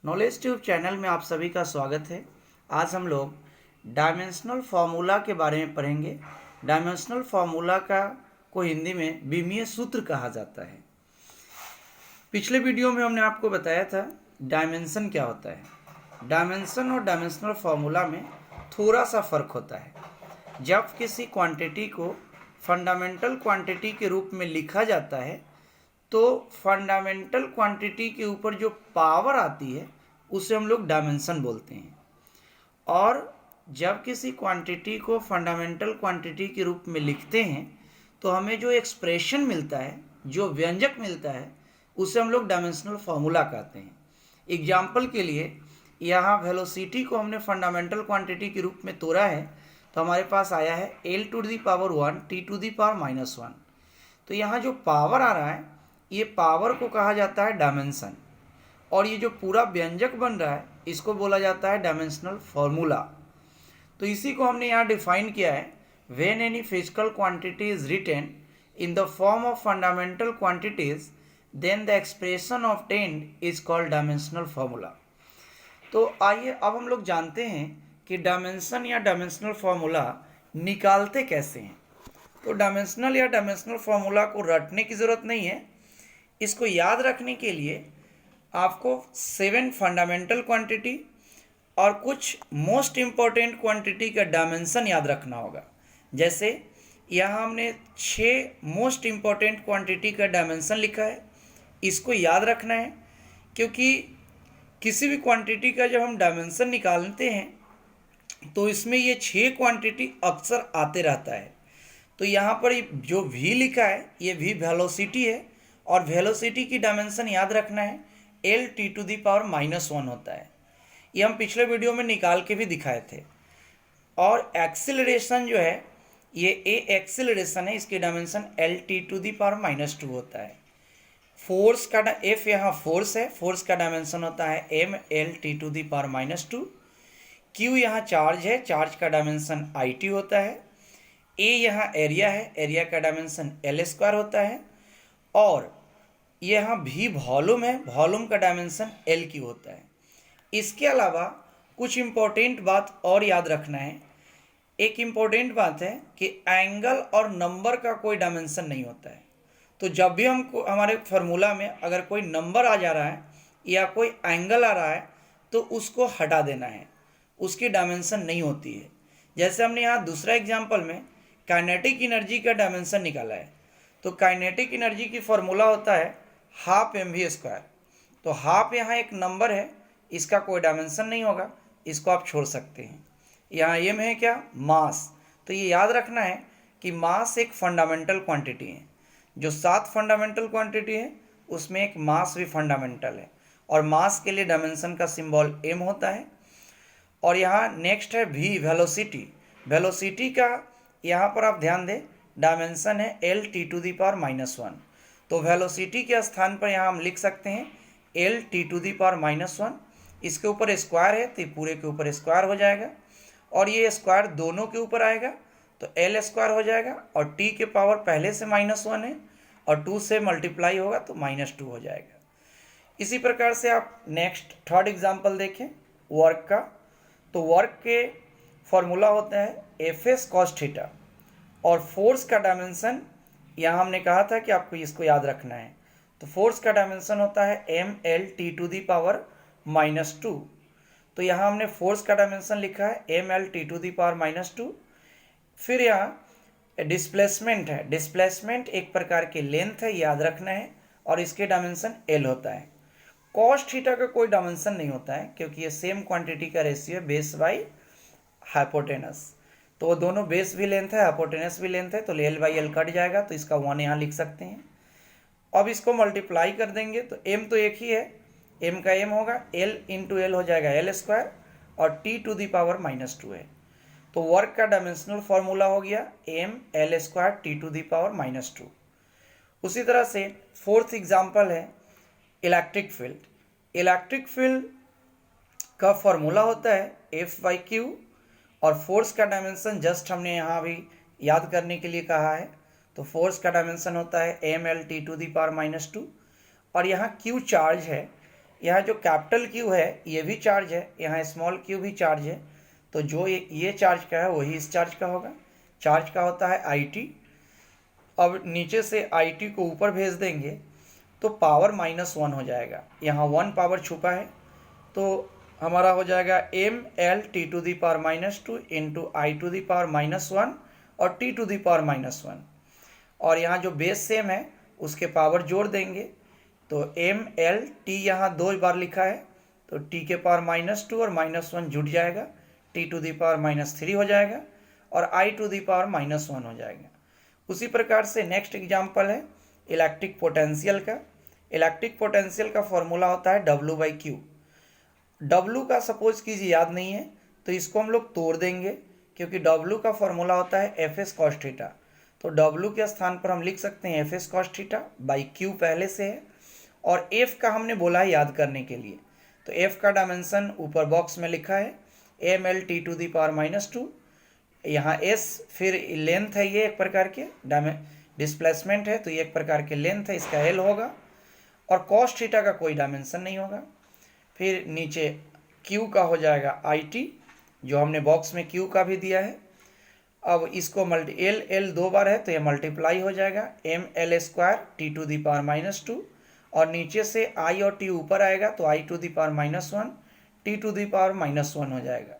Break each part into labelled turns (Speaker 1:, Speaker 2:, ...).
Speaker 1: Knowledge tube channel में आप सभी का स्वागत है। आज हम लोग डायमेंशनल फार्मूला के बारे में पढ़ेंगे। डायमेंशनल फार्मूला को हिंदी में विमीय सूत्र कहा जाता है। पिछले वीडियो में हमने आपको बताया था डायमेंशन क्या होता है। डायमेंशन और डायमेंशनल फार्मूला में थोड़ा सा फर्क होता है। जब किसी क्वांटिटी को फंडामेंटल क्वांटिटी के रूप में लिखा जाता है तो फंडामेंटल क्वांटिटी के ऊपर जो पावर आती है उसे हम लोग डायमेंशन बोलते हैं। और जब किसी क्वांटिटी को फंडामेंटल क्वांटिटी के रूप में लिखते हैं तो हमें जो एक्सप्रेशन मिलता है, जो व्यंजक मिलता है, उसे हम लोग डायमेंशनल फार्मूला कहते हैं। एग्जाम्पल के लिए यहाँ वेलोसिटी को हमने फंडामेंटल क्वांटिटी के रूप में तोड़ा है तो हमारे पास आया है L⁻⁴ T⁻⁻⁴। तो यहाँ जो पावर आ रहा है ये पावर को कहा जाता है डायमेंशन, और ये जो पूरा व्यंजक बन रहा है इसको बोला जाता है डायमेंशनल फार्मूला। तो इसी को हमने यहाँ डिफाइन किया है, when any physical quantity is written in the form of fundamental quantities then the expression obtained is called dimensional formula. तो आइए अब हम लोग जानते हैं कि डायमेंशन या डायमेंशनल फार्मूला निकालते कैसे हैं। तो डायमेंशनल या डायमेंशनल फार्मूला को रटने की ज़रूरत नहीं है। इसको याद रखने के लिए आपको 7 फंडामेंटल क्वांटिटी और कुछ मोस्ट इम्पॉर्टेंट क्वांटिटी का डायमेंशन याद रखना होगा। जैसे यहाँ हमने 6 मोस्ट इम्पॉर्टेंट क्वांटिटी का डायमेंशन लिखा है, इसको याद रखना है, क्योंकि किसी भी क्वांटिटी का जब हम डायमेंशन निकालते हैं तो इसमें ये 6 क्वांटिटी अक्सर आते रहता है। तो यहाँ पर जो v लिखा है ये v वेलोसिटी है, और वेलोसिटी की डायमेंशन याद रखना है L⁻⁻⁻⁴ होता है। ये हम पिछले वीडियो में निकाल के भी दिखाए थे। और एक्सीलरेशन जो है ये a एक्सीलरेशन है, इसकी डायमेंशन L⁻⁻² होता है। फोर्स का F यहाँ फोर्स है, फोर्स का डायमेंशन होता है mL⁻²। Q यहाँ चार्ज है, चार्ज का डायमेंशन IT होता है। A यहाँ एरिया है, एरिया का डायमेंशन L² होता है। और यहाँ V वॉल्यूम है, वॉल्यूम का डायमेंशन LQ होता है। इसके अलावा कुछ इम्पोर्टेंट बात और याद रखना है। एक इम्पोर्टेंट बात है कि एंगल और नंबर का कोई डायमेंशन नहीं होता है। तो जब भी हमको हमारे फार्मूला में अगर कोई नंबर आ जा रहा है या कोई एंगल आ रहा है तो उसको हटा देना है, उसकी डायमेंशन नहीं होती है। जैसे हमने यहाँ दूसरा एग्जाम्पल में काइनेटिक एनर्जी का डायमेंशन निकाला है, तो काइनेटिक एनर्जी की फार्मूला होता है ½ mv²। तो हाफ यहाँ एक नंबर है, इसका कोई डायमेंशन नहीं होगा, इसको आप छोड़ सकते हैं। यहाँ m है क्या, मास। तो ये याद रखना है कि मास एक फंडामेंटल क्वांटिटी है। जो 7 फंडामेंटल क्वांटिटी है उसमें एक मास भी फंडामेंटल है, और मास के लिए डायमेंशन का सिंबल m होता है। और यहाँ नेक्स्ट है v वेलोसिटी। वेलोसिटी का यहाँ पर आप ध्यान दें डायमेंशन है L⁻⁻⁻⁴। तो वेलोसिटी के स्थान पर यहाँ हम लिख सकते हैं L⁻⁻⁻⁴। इसके ऊपर स्क्वायर है तो पूरे के ऊपर स्क्वायर हो जाएगा, और ये स्क्वायर दोनों के ऊपर आएगा तो L² हो जाएगा, और t के पावर पहले से -1 है और 2 से मल्टीप्लाई होगा तो -2 हो जाएगा। इसी प्रकार से आप नेक्स्ट थर्ड एग्जाम्पल देखें वर्क का। तो वर्क के फॉर्मूला होता है Fs cos थीटा, और फोर्स का डायमेंशन यहाँ हमने कहा था कि आपको इसको याद रखना है। तो फोर्स का डायमेंशन होता है mL⁻⁻²। तो यहाँ हमने फोर्स का डायमेंशन लिखा है mL⁻⁻²। फिर यहाँ डिस्प्लेसमेंट है, डिस्प्लेसमेंट एक प्रकार की लेंथ है, याद रखना है, और इसके डायमेंशन L होता है। कॉस थीटा का कोई डायमेंशन नहीं होता है, क्योंकि ये सेम क्वांटिटी का रेशियो है बेस बाई हाइपोटेनस। तो दोनों बेस भी लेंथ है, हाइपोटेनस भी लेंथ है, तो L/L कट जाएगा, तो इसका 1 यहाँ लिख सकते हैं। अब इसको मल्टीप्लाई कर देंगे तो m तो एक ही है, m का m होगा, L हो जाएगा L², और T⁻⁻² है। तो वर्क का डायमेंशनल फार्मूला हो गया mL² T⁻⁻²। उसी तरह से फोर्थ एग्जाम्पल है इलेक्ट्रिक फील्ड। इलेक्ट्रिक फील्ड का फॉर्मूला होता है F/Q, और फोर्स का डायमेंशन जस्ट हमने यहाँ भी याद करने के लिए कहा है। तो फोर्स का डायमेंशन होता है mL⁻⁻², और यहाँ Q चार्ज है, यहाँ जो कैपिटल क्यू है ये भी चार्ज है, यहाँ स्मॉल क्यू भी चार्ज है, तो जो ये चार्ज का है वही इस चार्ज का होगा। चार्ज का होता है IT। अब नीचे से IT को ऊपर भेज देंगे तो पावर -1 हो जाएगा, यहाँ 1 पावर छुपा है, तो हमारा हो जाएगा mLT⁻² इंटू I⁻⁻1 और T⁻⁻1, और यहाँ जो बेस सेम है उसके पावर जोड़ देंगे, तो mLT यहाँ 2 बार लिखा है, तो T⁻² और -1 जुड़ जाएगा, T⁻³ हो जाएगा और I⁻1 हो जाएगा। उसी प्रकार से नेक्स्ट एग्जाम्पल है इलेक्ट्रिक पोटेंशियल का। इलेक्ट्रिक पोटेंशियल का फॉर्मूला होता है W/Q। W का सपोज कीजिए याद नहीं है तो इसको हम लोग तोड़ देंगे, क्योंकि W का फॉर्मूला होता है Fs cos थीटा, तो W के स्थान पर हम लिख सकते हैं Fs cos theta by Q पहले से है, और F का हमने बोला है याद करने के लिए, तो F का डायमेंशन ऊपर बॉक्स में लिखा है mLT⁻², यहाँ S फिर लेंथ है, ये एक प्रकार के डिस्प्लेसमेंट है, तो ये एक प्रकार के लेंथ है, इसका L होगा, और cos थीटा का कोई डायमेंशन नहीं होगा। फिर नीचे Q का हो जाएगा IT, जो हमने बॉक्स में Q का भी दिया है। अब इसको L 2 बार है तो ये मल्टीप्लाई हो जाएगा mL² T⁻², और नीचे से I और T ऊपर आएगा तो I⁻⁻1 T⁻⁻1 हो जाएगा।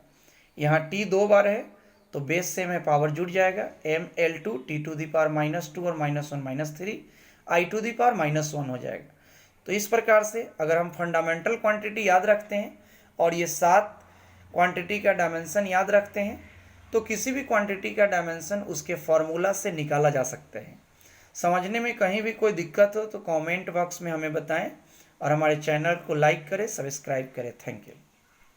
Speaker 1: यहाँ T 2 बार है तो बेस से में पावर जुड़ जाएगा mL2 T⁻⁻2 और -1 -3 I⁻⁻1 हो जाएगा। तो इस प्रकार से अगर हम फंडामेंटल क्वांटिटी याद रखते हैं और ये 7 क्वांटिटी का डायमेंशन याद रखते हैं तो किसी भी क्वांटिटी का डायमेंशन उसके फॉर्मूला से निकाला जा सकता है। समझने में कहीं भी कोई दिक्कत हो तो कमेंट बॉक्स में हमें बताएं, और हमारे चैनल को लाइक करें, सब्सक्राइब करें। Thank you.